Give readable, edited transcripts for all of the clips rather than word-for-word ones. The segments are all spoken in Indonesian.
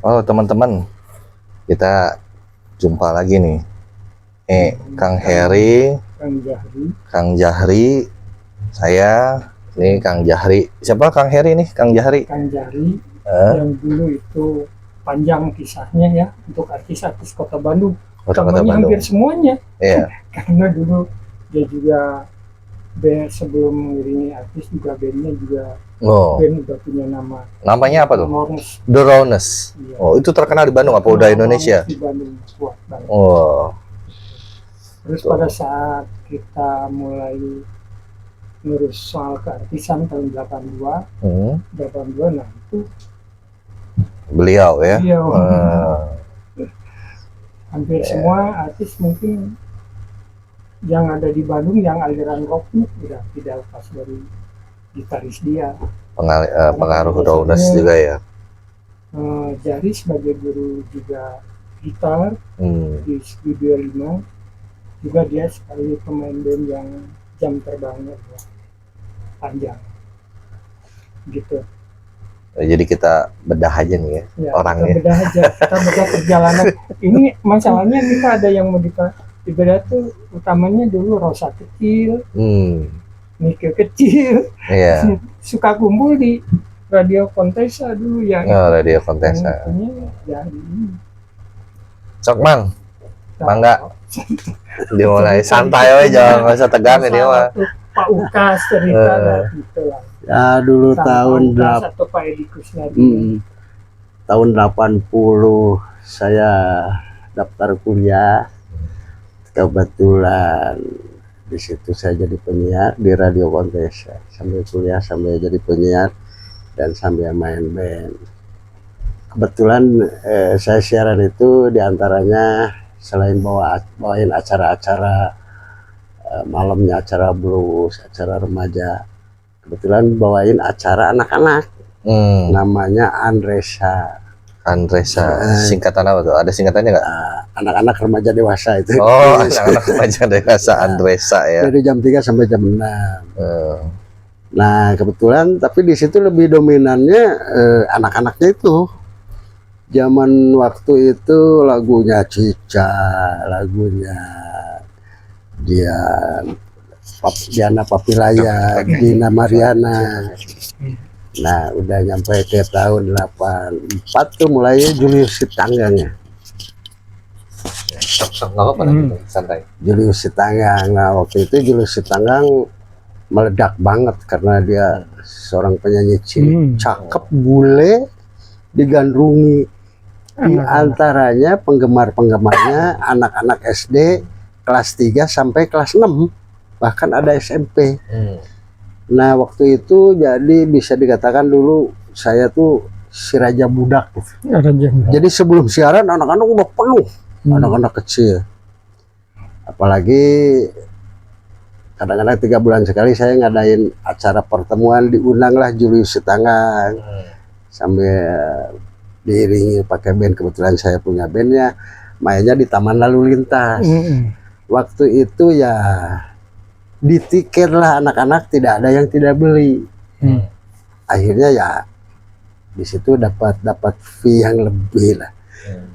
Halo teman-teman, kita jumpa lagi nih. Kang Heri, Kang Jahri, saya. Ini Kang Jahri. Siapa Kang Heri nih? Kang Jahri. Kang Jahri yang dulu itu panjang kisahnya ya untuk artis-artis Kota Bandung. Namanya hampir semuanya. Iya. Karena dulu dia juga sebelum mengiringi artis juga bandnya juga. Band udah punya nama. Namanya apa tuh? The Rawness. Iya. Oh, itu terkenal di Bandung apa udah Indonesia? Di Bandung, kuat banget. Oh. Terus pada saat kita mulai ngurus soal keartisan tahun 82, nah itu beliau ya. Hampir semua artis mungkin yang ada di Bandung yang aliran rock udah tidak lepas dari gitaris dia. Pengaruh Rawness juga ya. Jahri sebagai guru juga gitar di Studio 5 juga dia sekali pemain band yang jam terbangnya panjang gitu. Jadi kita bedah aja nih ya orangnya. Kita bedah perjalanan. Ini masalahnya kita ada yang mau dibedah tuh utamanya dulu Rosa kecil, Nike kecil, suka kumpul di Radio Kontesa dulu yang Radio Kontesa. Sok Mang, mangga dimulai santai aja, nggak usah tegang ini mah. Pak Ukas cerita gitu lah. Ya dulu tahun tahun 80 saya daftar kuliah, kebetulan di situ saya jadi penyiar di Radio Kontesa, sambil kuliah sambil jadi penyiar dan sambil main band. Kebetulan saya siaran itu diantaranya selain bawain acara-acara malamnya, acara blues, acara remaja, kebetulan bawain acara anak-anak namanya Andresa. Singkatan apa tuh? Ada singkatannya nggak? Anak-anak remaja dewasa itu. Oh, anak-anak remaja dewasa Andresa ya. Dari jam 3 sampai jam 6. Nah kebetulan tapi di situ lebih dominannya anak-anaknya itu. Zaman waktu itu lagunya Cica, lagunya Diana Papilaya, Dina Mariana. Nah udah nyampe ke tahun 84 tuh mulai Julius Sitanggang ya. Santai. Julius Sitanggang. Nah waktu itu Julius Sitanggang meledak banget karena dia seorang penyanyi cakep, bule, digandrungi. Di antaranya penggemar-penggemarnya anak-anak SD kelas 3 sampai kelas 6, bahkan ada SMP. Nah waktu itu jadi bisa dikatakan dulu saya tuh si raja budak gitu. Jadi sebelum siaran anak-anak udah penuh, anak-anak kecil. Apalagi kadang-kadang 3 bulan sekali saya ngadain acara pertemuan, diundanglah Julius Sitanggang sambil diiringi pakai band. Kebetulan saya punya bandnya, mainnya di Taman Lalu Lintas. Waktu itu ya di tiket lah anak-anak, tidak ada yang tidak beli. Akhirnya ya di situ dapat fee yang lebih lah.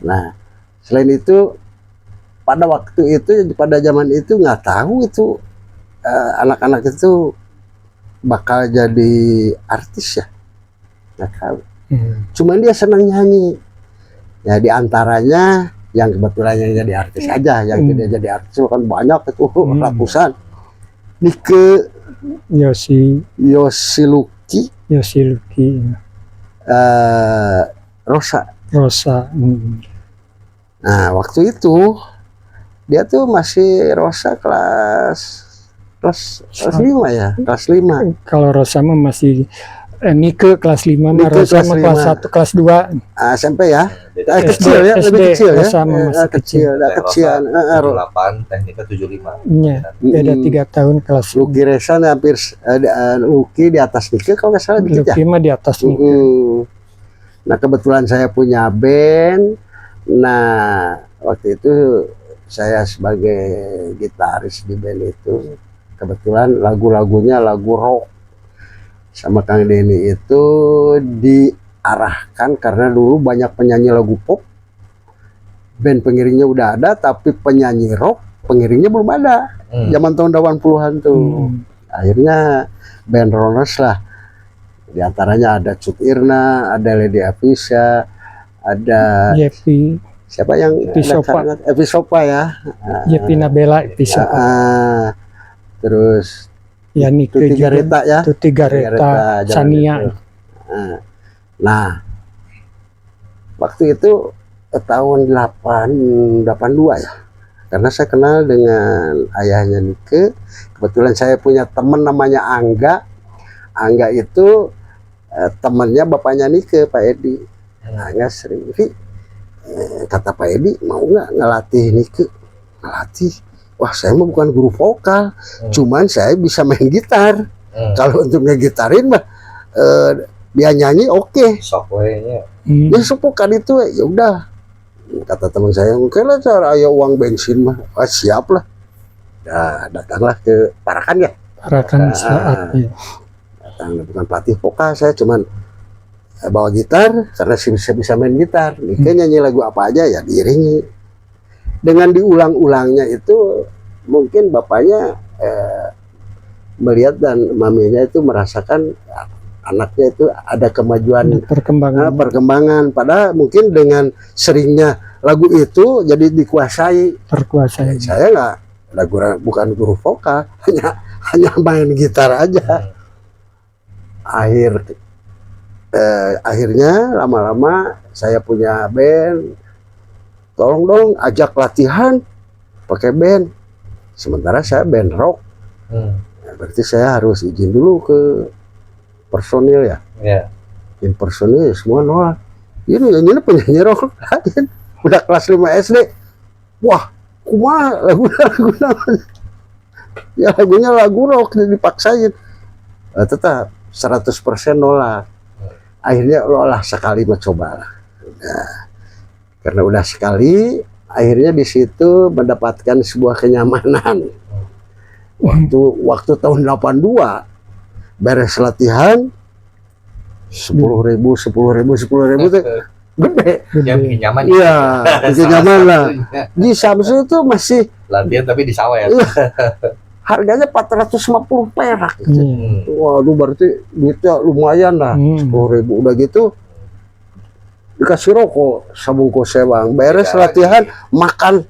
Nah selain itu pada waktu itu, pada zaman itu nggak tahu itu anak-anak itu bakal jadi artis ya, nggak tahu. Cuman dia senang nyanyi ya, diantaranya yang kebetulan yang jadi artis aja, yang tidak jadi artis kan banyak itu ratusan. Nike, Yosi Luki, Rosa. Nah waktu itu dia tuh masih Rosa kelas 5 ya, kelas 5. Kalau Rosa mah masih Nike kelas 5, Rosa mah kelas 1, kelas 2. SMP ya. Kecil ya, lebih kecil ya. Kecil. 78, Teknika 75. Iya, beda 3 tahun kelas. Luki Resa hampir Luki di atas Nike kalau nggak salah dikit ya. Luki mah di atas Nike. Nah kebetulan saya punya band. Nah waktu itu saya sebagai gitaris di band itu, kebetulan lagu-lagunya lagu rock. Sama Kang Denny itu arahkan karena dulu banyak penyanyi lagu pop, band pengiringnya udah ada, tapi penyanyi rock pengiringnya belum ada. Zaman tahun 80-an tuh. Akhirnya band Rounders lah. Di antaranya ada Cut Irna, ada Lady Afisha, ada Yepi, siapa yang Epi Sopa ya. Yepi Nabela, Epi Sopa. Terus ya Nike Tuti Gareta ya. Tuti Gareta, Sania. Nah, waktu itu tahun 82 ya. Karena saya kenal dengan ayahnya Nike. Kebetulan saya punya teman namanya Angga. Angga itu temannya bapaknya Nike, Pak Edi. Angga sering, kata Pak Edi, mau nggak ngelatih Nike? Ngelatih. Wah, saya mah bukan guru vokal, cuman saya bisa main gitar. Kalau untuk ngegitarin mah dia nyanyi oke. Ya sepukan itu ya udah. Kata teman saya, oke lah cara ayo uang bensin mah, siap lah. Nah, datanglah ke Parakan ya. Parakan saat ya. Datang bukan pelatih vokal, saya cuman bawa gitar karena bisa main gitar. Nike nyanyi lagu apa aja ya diiringi. Dengan diulang-ulangnya itu mungkin bapaknya melihat dan maminya itu merasakan anaknya itu ada kemajuan, perkembangan. Padahal mungkin dengan seringnya lagu itu jadi terkuasai. Saya nggak bukan guru vokal, hanya main gitar aja. Akhirnya lama-lama saya punya band, tolong dong ajak latihan pakai band. Sementara saya band rock, berarti saya harus izin dulu ke personil ya. Izin personil semua nolak. Ini penyanyi rock udah kelas 5 SD. Wah, kumaha lagunya lagu rock dipaksain. Tetap 100% nolak. Akhirnya olah sekali mencoba. Nah, karena udah sekali, akhirnya di situ mendapatkan sebuah kenyamanan. Waktu tahun 82 beres latihan 10.000 tuh gede. Nyaman. Iya, nyaman lah. Di Samsu itu masih latihan tapi di sawah ya. Harganya 450 perak. Waduh, berarti duitnya lumayan lah. 10.000 udah gitu dikasih rokok sabungkus bang. Beres latihan makan.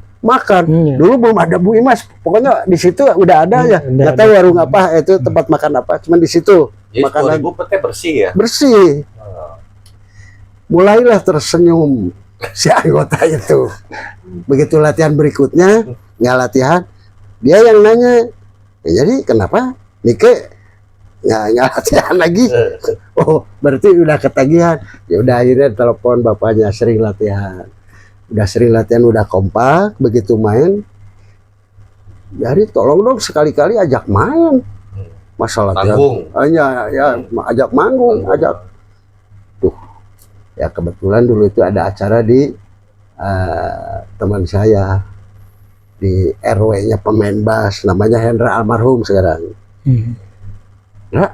Dulu belum ada Bu Imas. Pokoknya di situ udah ada ya. Nggak tahu warung apa itu tempat makan apa. Cuman di situ. Jadi makanan petnya bersih ya. Bersih. Mulailah tersenyum si anggota itu. Begitu latihan berikutnya nggak latihan, dia yang nanya. Jadi kenapa Nike nggak latihan lagi? Oh, berarti udah ketagihan. Ya udah akhirnya telepon bapaknya, sering latihan. Udah kompak. Begitu main, jadi tolong dong sekali-kali ajak main. Masalah manggung. Ya ajak manggung, ajak. Tuh, ya kebetulan dulu itu ada acara di teman saya di RW-nya pemain bass, namanya Hendra almarhum sekarang. Nah,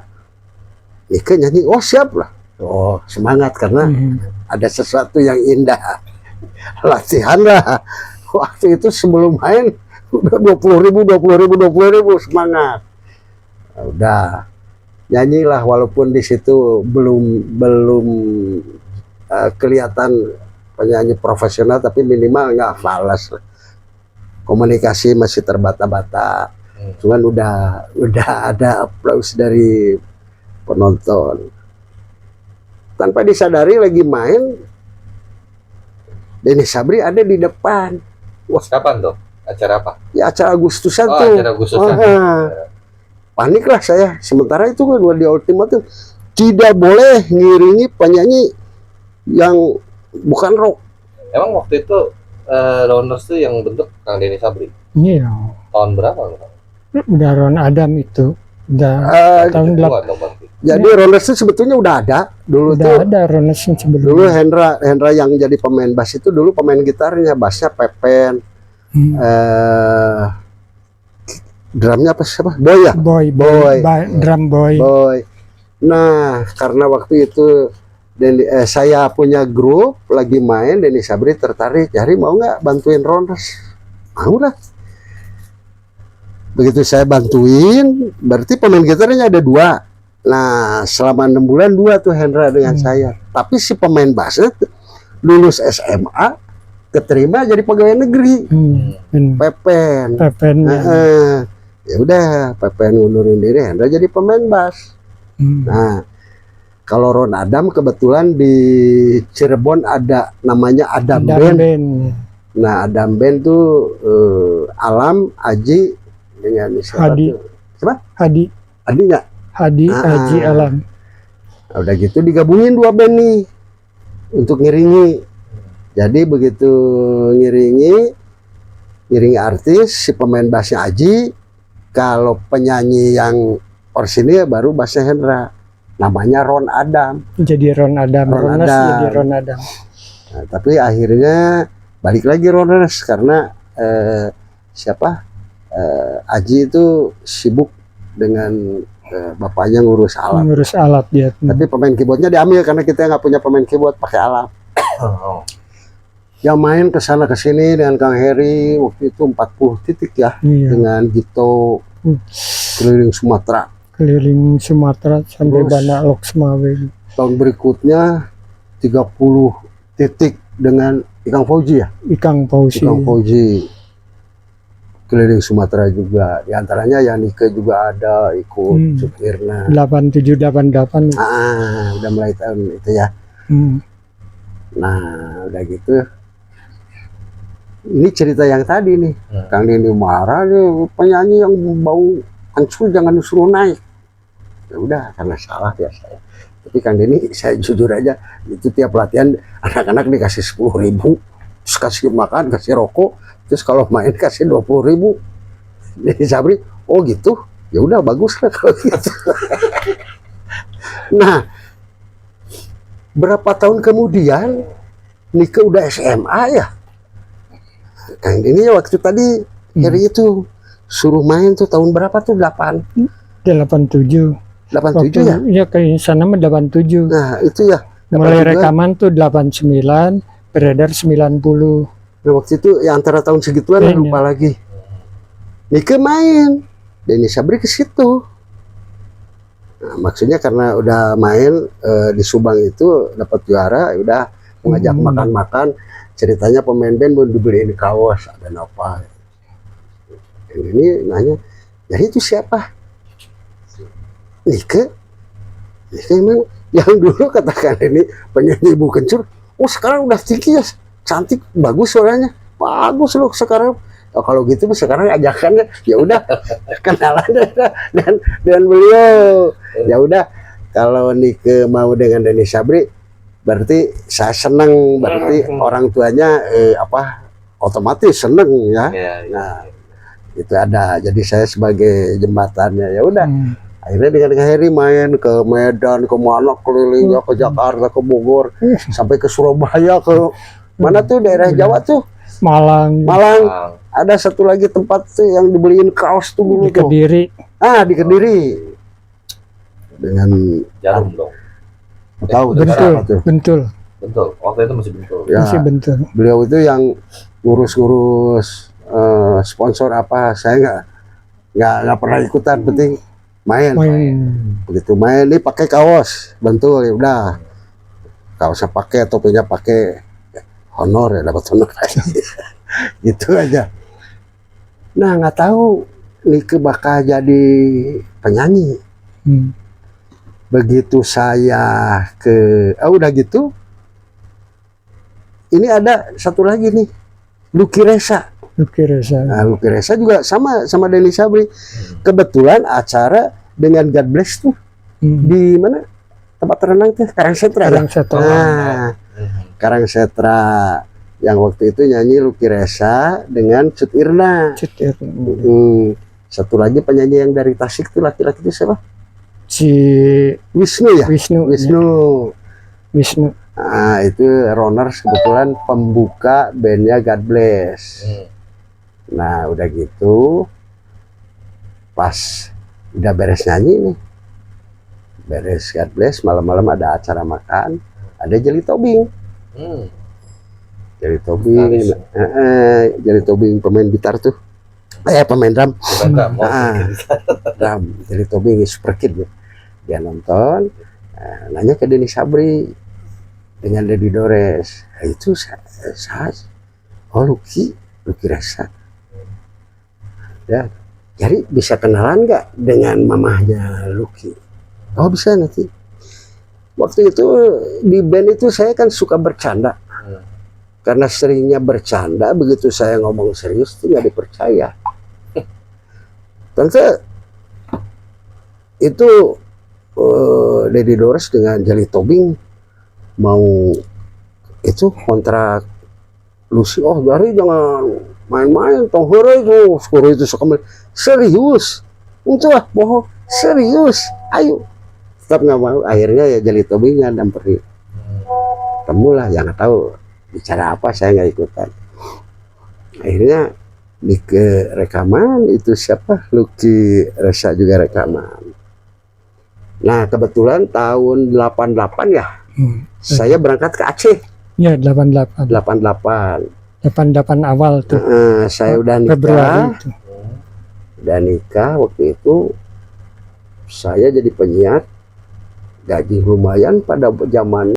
Nike nyanyi, oh siap lah. Oh semangat karena ada sesuatu yang indah. Latihan lah. Waktu itu sebelum main udah 20.000 semangat. Udah nyanyilah walaupun di situ belum kelihatan penyanyi profesional, tapi minimal nggak falas. Komunikasi masih terbata-bata, cuman udah ada aplaus dari penonton. Tanpa disadari lagi main, Denny Sabri ada di depan. Wah, kapan tuh? Acara apa? Ya acara Agustusan tuh. Acara Agustusan. Panik lah saya. Sementara itu kan di ultimatum tidak boleh ngiringi penyanyi yang bukan rock. Emang waktu itu Rounders tuh yang bentuk Kang Denny Sabri. Iya. Tahun berapa? Udah Ron Adam itu. Udah tahun 8. Jadi Rounders itu sebetulnya udah ada dulu. Udah ada Rounders sebelumnya. Dulu Hendra yang jadi pemain bass itu dulu pemain gitarnya, bassnya Pepen. Drumnya apa siapa? Boy ya? Boy. Drum boy. Nah, karena waktu itu saya punya grup lagi main, Denny Sabri tertarik, Jahri mau nggak bantuin Roners? Mau lah. Begitu saya bantuin, berarti pemain gitarnya ada 2. Nah, selama 6 bulan 2 tuh Hendra dengan saya. Tapi si pemain bassnya lulus SMA, keterima jadi pegawai negeri. Pepen. Ya udah, Pepen ngundurin diri, Hendra jadi pemain bass. Nah, kalau Ron Adam kebetulan di Cirebon ada namanya Adam Band. Nah, Adam Band tuh Alam, Aji dengan Hadi. Siapa? Hadi. Hadi nggak? Hadi, Aji, Alam. Nah, udah gitu digabungin 2 band nih untuk ngiringi. Jadi begitu ngiringi artis, si pemain bassnya Aji, kalau penyanyi yang orisinil baru bassnya Hendra. Namanya Ron Adam. Jadi Ron Adam. Roners jadi Ron Adam. Nah, tapi akhirnya balik lagi Roners karena Aji itu sibuk dengan bapaknya ngurus alat. Ngurus alat dia. Tapi pemain keyboardnya diambil karena kita nggak punya pemain keyboard, pakai alat. Yang main ke sana ke sini dengan Kang Heri waktu itu 40 titik ya, dengan Gito keliling Sumatera. Keliling Sumatera sampai Bana Loksmawe. Tahun berikutnya 30 titik dengan Ikang Fauji ya? Ikang Fauji. Keliling Sumatera juga. Di antaranya Yanike juga ada ikut, Sukirna. 8788. Udah mulai tahun itu ya. Nah, udah gitu. Ini cerita yang tadi nih. Kang Denny marah nih, penyanyi yang bau hancur jangan disuruh naik. Ya udah, karena salah ya saya. Tapi Kang Denny, saya jujur aja, itu tiap latihan anak-anak dikasih 10.000, terus kasih makan, kasih rokok, terus kalau main kasih 20.000. Denny Sabri, oh gitu, ya udah bagus lah kalau gitu. Nah, berapa tahun kemudian Nike udah SMA ya. Kang Denny waktu tadi hari itu suruh main tuh tahun berapa tuh? 87 ya? Iya, ke sana mah 87. Nah, itu ya. Mulai rekaman tuh 89, beredar 90. Nah, waktu itu ya antara tahun segituan lupa lagi. Nike main, Denny Sabri ke situ. Nah, maksudnya karena udah main di Subang itu dapat juara, udah mengajak makan-makan. Ceritanya pemain band mau dibeliin kaos, ada apa? Ini nanya, jadi itu siapa? Nike emang yang dulu katakan ini penyanyi Ibu Kencur, oh sekarang udah tinggi ya, cantik, bagus suaranya, bagus loh sekarang. Oh, kalau gitu sekarang ajakannya ya udah kenalan dan beliau. Ya udah, kalau Nike mau dengan Denny Sabri, berarti saya senang, berarti orang tuanya otomatis seneng ya. Nah, itu ada, jadi saya sebagai jembatannya. Ya udah, akhirnya dengan Heri main ke Medan, ke mana kelilingnya, ke Jakarta, ke Bogor, sampai ke Surabaya, ke mana tuh daerah Jawa tuh, Malang. Ada satu lagi tempat tuh yang dibeliin kaos tuh dulu di Kediri. Di Kediri dengan Jarum dong. Tahu Bentul. Waktu itu masih Bentul. Ya, masih Bentul. Beliau itu yang ngurus sponsor apa, saya nggak pernah ikutan, penting main. Begitu main nih pakai kaos Bentul, ya udah kaosnya pakai, topinya pakai, honor ya, dapat honor. Gitu aja. Nah, nggak tahu Nike bakal jadi penyanyi. Begitu saya udah gitu, ini ada satu lagi nih, Lucky Reza. Nah, Lucky Reza juga sama Denny Sabri. Kebetulan acara dengan God Bless tuh di mana tempat renang tuh, Karangsetra. Nah, Karangsetra yang waktu itu nyanyi Lucky Reza dengan Cut Irna. Satu lagi penyanyi yang dari Tasik tuh, laki-laki itu siapa? Si Wisnu ya? Wisnu. Nah, itu Roners kebetulan pembuka bandnya God Bless. Nah, udah gitu, pas udah beres nyanyi nih, beres God Bless, malam-malam ada acara makan. ada Jeli Tobing. Jeli Tobing, Jeli Tobing pemain gitar tuh, pemain drum. Drum, Jeli Tobing super kid ya. Dia nonton, nanya ke Denny Sabri dengan Dedi Dores. Nah, itu saya, oh Lucky Resa. Ya, jadi bisa kenalan nggak dengan mamahnya Lucky? Oh bisa nanti. Waktu itu di band itu saya kan suka bercanda. Karena seringnya bercanda, begitu saya ngomong serius itu nggak dipercaya. Tante itu Dedi Dores dengan Jeli Tobing mau itu kontrak Lucy. Oh dari jangan main-main, toh itu skor itu serius, untuk bohong serius, ayo. Tetap nggak mau, akhirnya ya Jeli Tobing yang nyamperin. Temulah, yang nggak tahu bicara apa, saya nggak ikutan. Akhirnya di ke rekaman itu siapa, Lucky Resa juga rekaman. Nah kebetulan tahun 88 ya, saya berangkat ke Aceh. Ya 88 awal tuh. Saya udah nikah. Udah nikah waktu itu, saya jadi penyiar, gaji lumayan pada zaman